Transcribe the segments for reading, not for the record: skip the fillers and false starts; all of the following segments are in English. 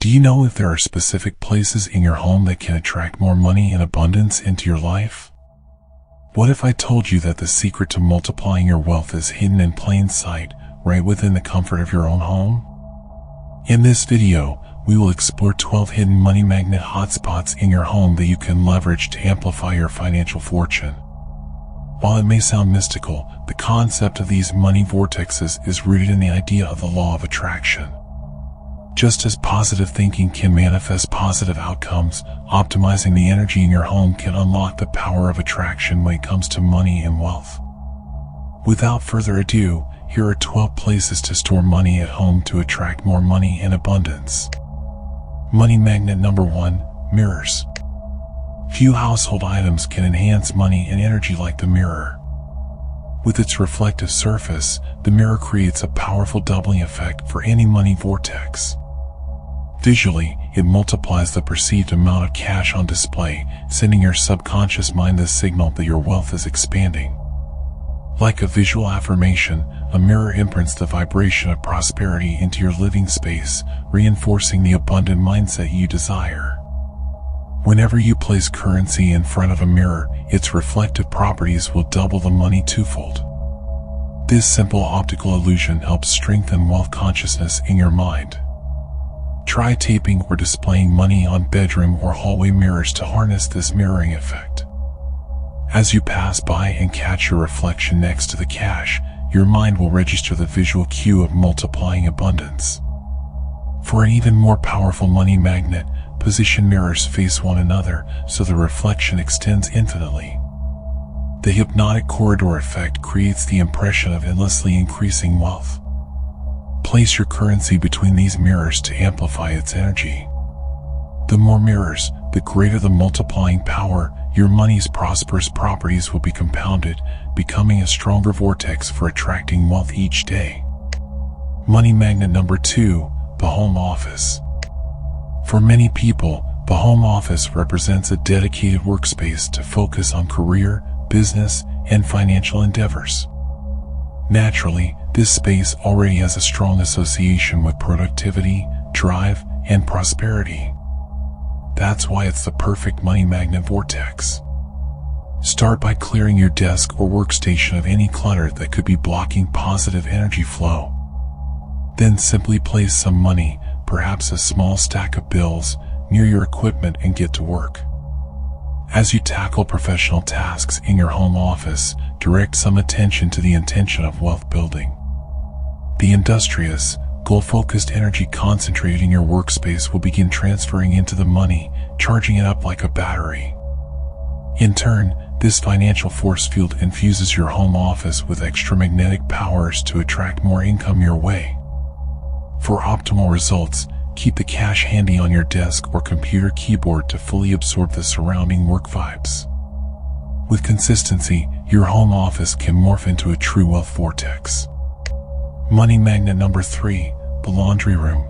Do you know if there are specific places in your home that can attract more money and abundance into your life? What if I told you that the secret to multiplying your wealth is hidden in plain sight, right within the comfort of your own home? In this video, we will explore 12 hidden money magnet hotspots in your home that you can leverage to amplify your financial fortune. While it may sound mystical, the concept of these money vortexes is rooted in the idea of the law of attraction. Just as positive thinking can manifest positive outcomes, optimizing the energy in your home can unlock the power of attraction when it comes to money and wealth. Without further ado, here are 12 places to store money at home to attract more money and abundance. Money magnet number 1, mirrors. Few household items can enhance money and energy like the mirror. With its reflective surface, the mirror creates a powerful doubling effect for any money vortex. Visually, it multiplies the perceived amount of cash on display, sending your subconscious mind the signal that your wealth is expanding. Like a visual affirmation, a mirror imprints the vibration of prosperity into your living space, reinforcing the abundant mindset you desire. Whenever you place currency in front of a mirror, its reflective properties will double the money twofold. This simple optical illusion helps strengthen wealth consciousness in your mind. Try taping or displaying money on bedroom or hallway mirrors to harness this mirroring effect. As you pass by and catch your reflection next to the cash, your mind will register the visual cue of multiplying abundance. For an even more powerful money magnet, position mirrors face one another so the reflection extends infinitely. The hypnotic corridor effect creates the impression of endlessly increasing wealth. Place your currency between these mirrors to amplify its energy. The more mirrors, the greater the multiplying power. Your money's prosperous properties will be compounded, becoming a stronger vortex for attracting wealth each day. Money magnet number 2, the home office. For many people, the home office represents a dedicated workspace to focus on career, business, and financial endeavors. Naturally, this space already has a strong association with productivity, drive, and prosperity. That's why it's the perfect money magnet vortex. Start by clearing your desk or workstation of any clutter that could be blocking positive energy flow. Then simply place some money, perhaps a small stack of bills, near your equipment and get to work. As you tackle professional tasks in your home office, direct some attention to the intention of wealth building. The industrious, goal-focused energy concentrated in your workspace will begin transferring into the money, charging it up like a battery. In turn, this financial force field infuses your home office with extra magnetic powers to attract more income your way. For optimal results, keep the cash handy on your desk or computer keyboard to fully absorb the surrounding work vibes. With consistency, your home office can morph into a true wealth vortex. Money magnet number 3, the laundry room.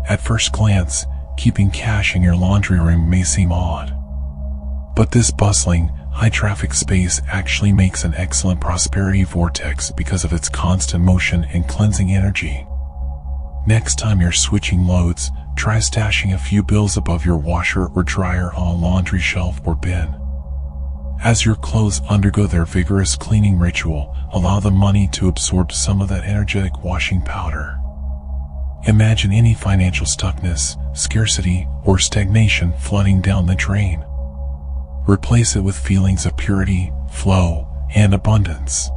At first glance, keeping cash in your laundry room may seem odd. But this bustling, high-traffic space actually makes an excellent prosperity vortex because of its constant motion and cleansing energy. Next time you're switching loads, try stashing a few bills above your washer or dryer on a laundry shelf or bin. As your clothes undergo their vigorous cleaning ritual, allow the money to absorb some of that energetic washing powder. Imagine any financial stuckness, scarcity, or stagnation flooding down the drain. Replace it with feelings of purity, flow, and abundance.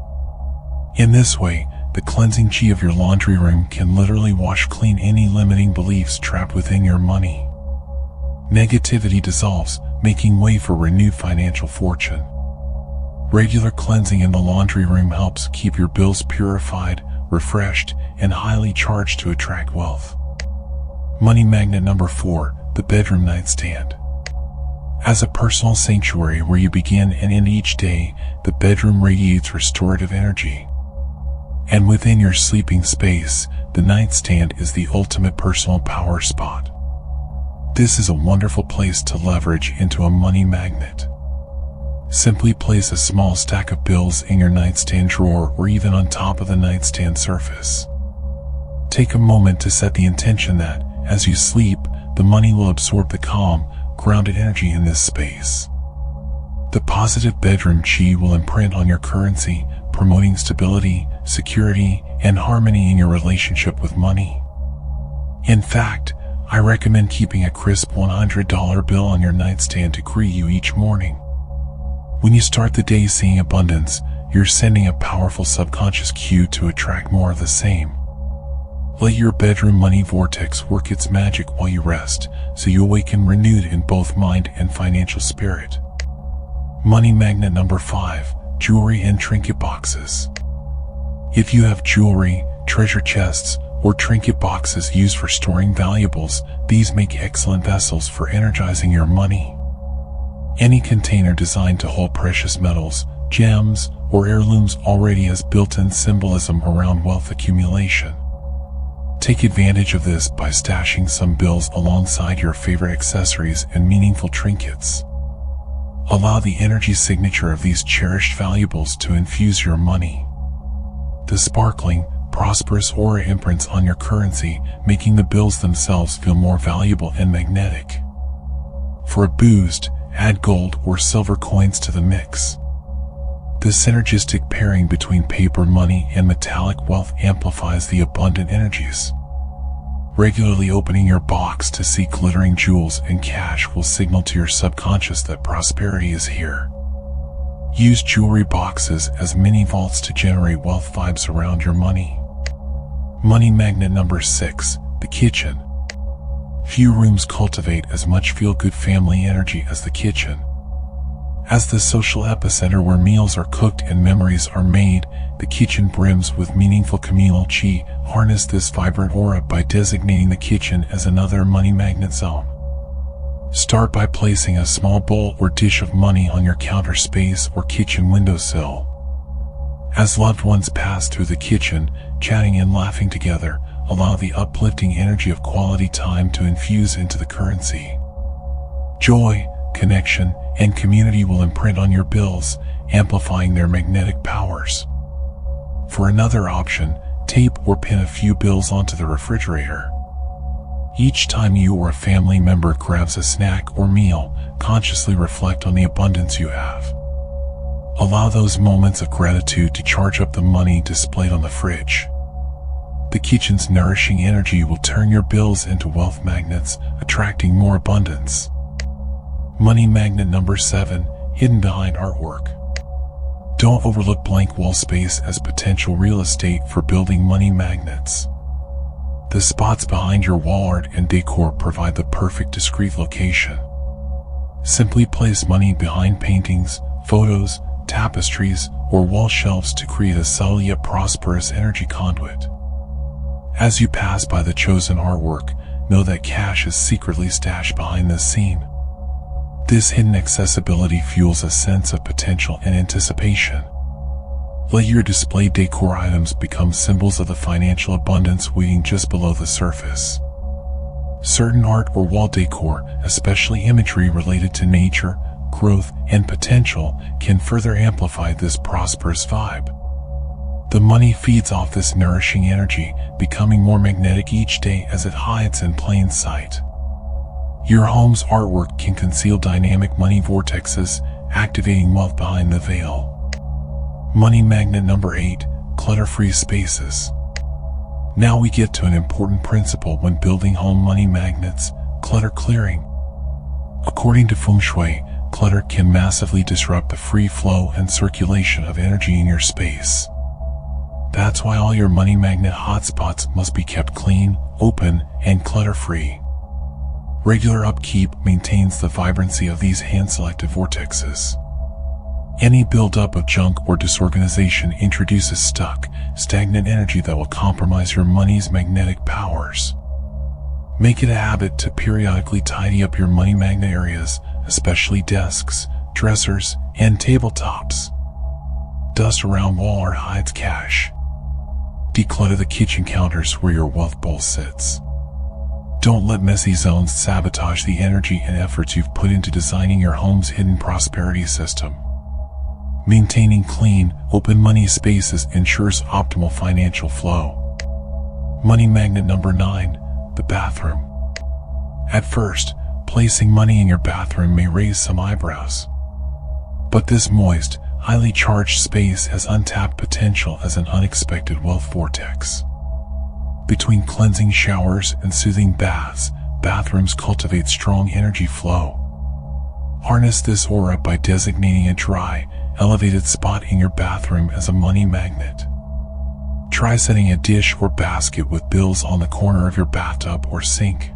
In this way, the cleansing chi of your laundry room can literally wash clean any limiting beliefs trapped within your money. Negativity dissolves, making way for renewed financial fortune. Regular cleansing in the laundry room helps keep your bills purified, refreshed, and highly charged to attract wealth. Money magnet number 4, the bedroom nightstand. As a personal sanctuary where you begin and end each day, the bedroom radiates restorative energy. And within your sleeping space, the nightstand is the ultimate personal power spot. This is a wonderful place to leverage into a money magnet. Simply place a small stack of bills in your nightstand drawer or even on top of the nightstand surface. Take a moment to set the intention that, As you sleep, the money will absorb the calm, grounded energy in this space. The positive bedroom chi will imprint on your currency, promoting stability, security, and harmony in your relationship with money. In fact, I recommend keeping a crisp $100 bill on your nightstand to greet you each morning. When you start the day seeing abundance, you're sending a powerful subconscious cue to attract more of the same. Let your bedroom money vortex work its magic while you rest, so you awaken renewed in both mind and financial spirit. Money magnet number 5, jewelry and trinket boxes. If you have jewelry, treasure chests, or trinket boxes used for storing valuables, these make excellent vessels for energizing your money. Any container designed to hold precious metals, gems, or heirlooms already has built-in symbolism around wealth accumulation. Take advantage of this by stashing some bills alongside your favorite accessories and meaningful trinkets. Allow the energy signature of these cherished valuables to infuse your money. The sparkling, prosperous aura imprints on your currency, making the bills themselves feel more valuable and magnetic. For a boost, add gold or silver coins to the mix. The synergistic pairing between paper money and metallic wealth amplifies the abundant energies. Regularly opening your box to see glittering jewels and cash will signal to your subconscious that prosperity is here. Use jewelry boxes as mini vaults to generate wealth vibes around your money. Money magnet number 6, the kitchen. Few rooms cultivate as much feel-good family energy as the kitchen. As the social epicenter where meals are cooked and memories are made, the kitchen brims with meaningful communal chi. Harness this vibrant aura by designating the kitchen as another money magnet zone. Start by placing a small bowl or dish of money on your counter space or kitchen windowsill. As loved ones pass through the kitchen, chatting and laughing together, allow the uplifting energy of quality time to infuse into the currency. Joy, connection, and community will imprint on your bills, amplifying their magnetic powers. For another option, tape or pin a few bills onto the refrigerator. Each time you or a family member grabs a snack or meal, consciously reflect on the abundance you have. Allow those moments of gratitude to charge up the money displayed on the fridge. The kitchen's nourishing energy will turn your bills into wealth magnets, attracting more abundance. Money magnet number 7, hidden behind artwork. Don't overlook blank wall space as potential real estate for building money magnets. The spots behind your wall art and decor provide the perfect discrete location. Simply place money behind paintings, photos, tapestries, or wall shelves to create a subtle yet prosperous energy conduit. As you pass by the chosen artwork, know that cash is secretly stashed behind this scene. This hidden accessibility fuels a sense of potential and anticipation. Let your display decor items become symbols of the financial abundance waiting just below the surface. Certain art or wall decor, especially imagery related to nature, growth, and potential, can further amplify this prosperous vibe. The money feeds off this nourishing energy, becoming more magnetic each day as it hides in plain sight. Your home's artwork can conceal dynamic money vortexes, activating wealth behind the veil. Money magnet number 8, clutter-free spaces. Now we get to an important principle when building home money magnets, clutter clearing. According to Feng Shui, clutter can massively disrupt the free flow and circulation of energy in your space. That's why all your money magnet hotspots must be kept clean, open, and clutter-free. Regular upkeep maintains the vibrancy of these hand-selected vortexes. Any buildup of junk or disorganization introduces stuck, stagnant energy that will compromise your money's magnetic powers. Make it a habit to periodically tidy up your money magnet areas, especially desks, dressers, and tabletops. Dust around wall art hides cash. Declutter the kitchen counters where your wealth bowl sits. Don't let messy zones sabotage the energy and efforts you've put into designing your home's hidden prosperity system. Maintaining clean, open money spaces ensures optimal financial flow. Money magnet number 9, the bathroom. At first, placing money in your bathroom may raise some eyebrows. But this moist, highly charged space has untapped potential as an unexpected wealth vortex. Between cleansing showers and soothing baths, bathrooms cultivate strong energy flow. Harness this aura by designating a dry, elevated spot in your bathroom as a money magnet. Try setting a dish or basket with bills on the corner of your bathtub or sink.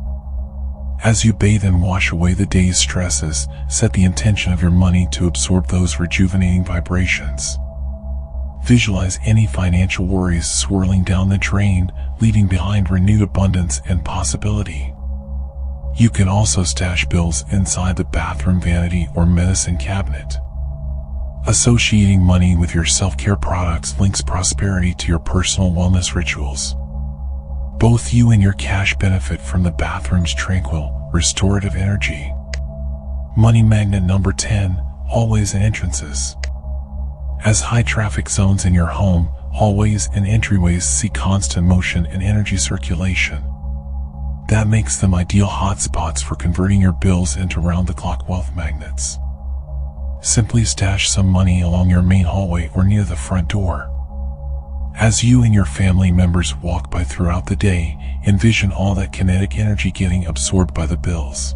As you bathe and wash away the day's stresses, set the intention of your money to absorb those rejuvenating vibrations. Visualize any financial worries swirling down the drain, leaving behind renewed abundance and possibility. You can also stash bills inside the bathroom vanity or medicine cabinet. Associating money with your self-care products links prosperity to your personal wellness rituals. Both you and your cash benefit from the bathroom's tranquil, restorative energy. Money magnet number 10, hallways and entrances. As high traffic zones in your home, hallways and entryways see constant motion and energy circulation. That makes them ideal hotspots for converting your bills into round-the-clock wealth magnets. Simply stash some money along your main hallway or near the front door. As you and your family members walk by throughout the day, envision all that kinetic energy getting absorbed by the bills.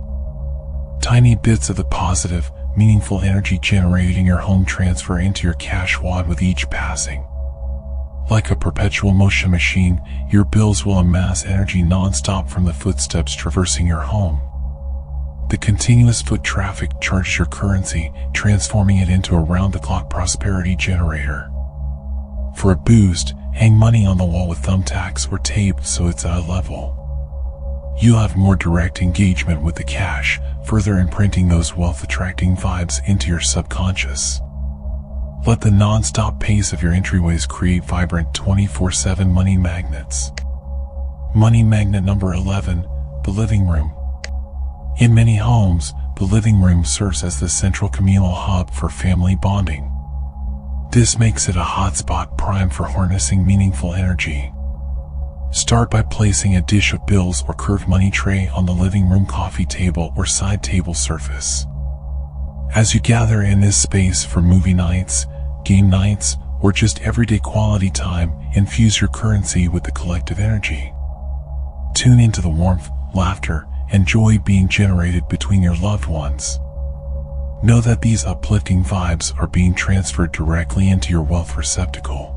Tiny bits of the positive, meaningful energy generated in your home transfer into your cash wad with each passing. Like a perpetual motion machine, your bills will amass energy non-stop from the footsteps traversing your home. The continuous foot traffic charges your currency, transforming it into a round-the-clock prosperity generator. For a boost, hang money on the wall with thumbtacks or tape so it's at a level. You'll have more direct engagement with the cash, further imprinting those wealth-attracting vibes into your subconscious. Let the non-stop pace of your entryways create vibrant 24/7 money magnets. Money magnet number 11, the living room. In many homes, the living room serves as the central communal hub for family bonding. This makes it a hotspot prime for harnessing meaningful energy. Start by placing a dish of bills or curved money tray on the living room coffee table or side table surface. As you gather in this space for movie nights, game nights, or just everyday quality time, infuse your currency with the collective energy. Tune into the warmth, laughter, and joy being generated between your loved ones. Know that these uplifting vibes are being transferred directly into your wealth receptacle.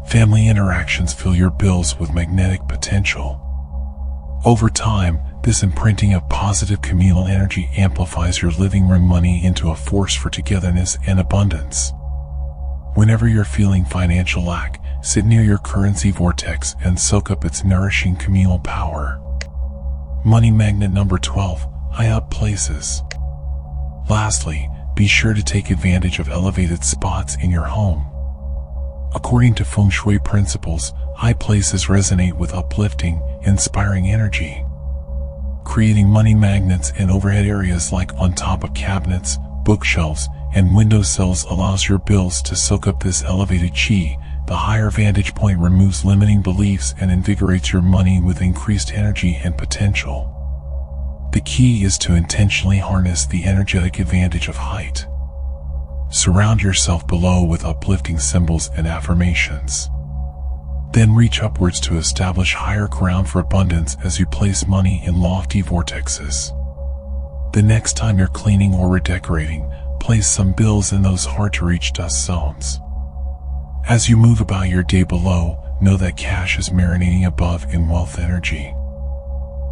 Family interactions fill your bills with magnetic potential. Over time, this imprinting of positive communal energy amplifies your living room money into a force for togetherness and abundance. Whenever you're feeling financial lack, sit near your currency vortex and soak up its nourishing communal power. Money magnet number 12, high up places. Lastly, be sure to take advantage of elevated spots in your home. According to feng shui principles, high places resonate with uplifting, inspiring energy. Creating money magnets in overhead areas like on top of cabinets, bookshelves, and windowsills allows your bills to soak up this elevated chi. The higher vantage point removes limiting beliefs and invigorates your money with increased energy and potential. The key is to intentionally harness the energetic advantage of height. Surround yourself below with uplifting symbols and affirmations. Then reach upwards to establish higher ground for abundance as you place money in lofty vortexes. The next time you're cleaning or redecorating, place some bills in those hard-to-reach dust zones. As you move about your day below, know that cash is marinating above in wealth energy.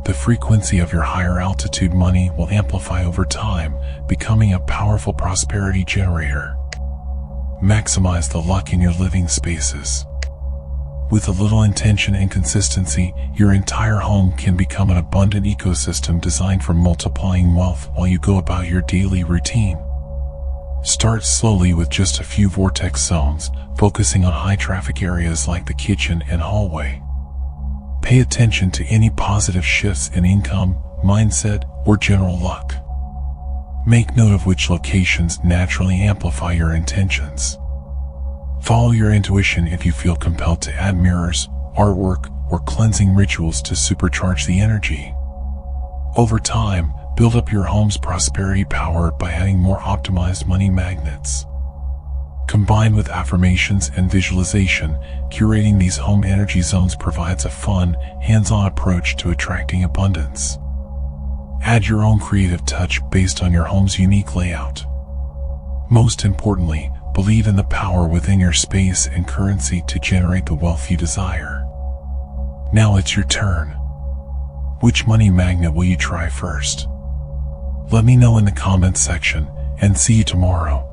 The frequency of your higher altitude money will amplify over time, becoming a powerful prosperity generator. Maximize the luck in your living spaces. With a little intention and consistency, your entire home can become an abundant ecosystem designed for multiplying wealth while you go about your daily routine. Start slowly with just a few vortex zones, focusing on high traffic areas like the kitchen and hallway. Pay attention to any positive shifts in income, mindset, or general luck. Make note of which locations naturally amplify your intentions. Follow your intuition if you feel compelled to add mirrors, artwork, or cleansing rituals to supercharge the energy. Over time, build up your home's prosperity power by adding more optimized money magnets. Combined with affirmations and visualization, curating these home energy zones provides a fun, hands-on approach to attracting abundance. Add your own creative touch based on your home's unique layout. Most importantly, believe in the power within your space and currency to generate the wealth you desire. Now it's your turn. Which money magnet will you try first? Let me know in the comments section, and see you tomorrow.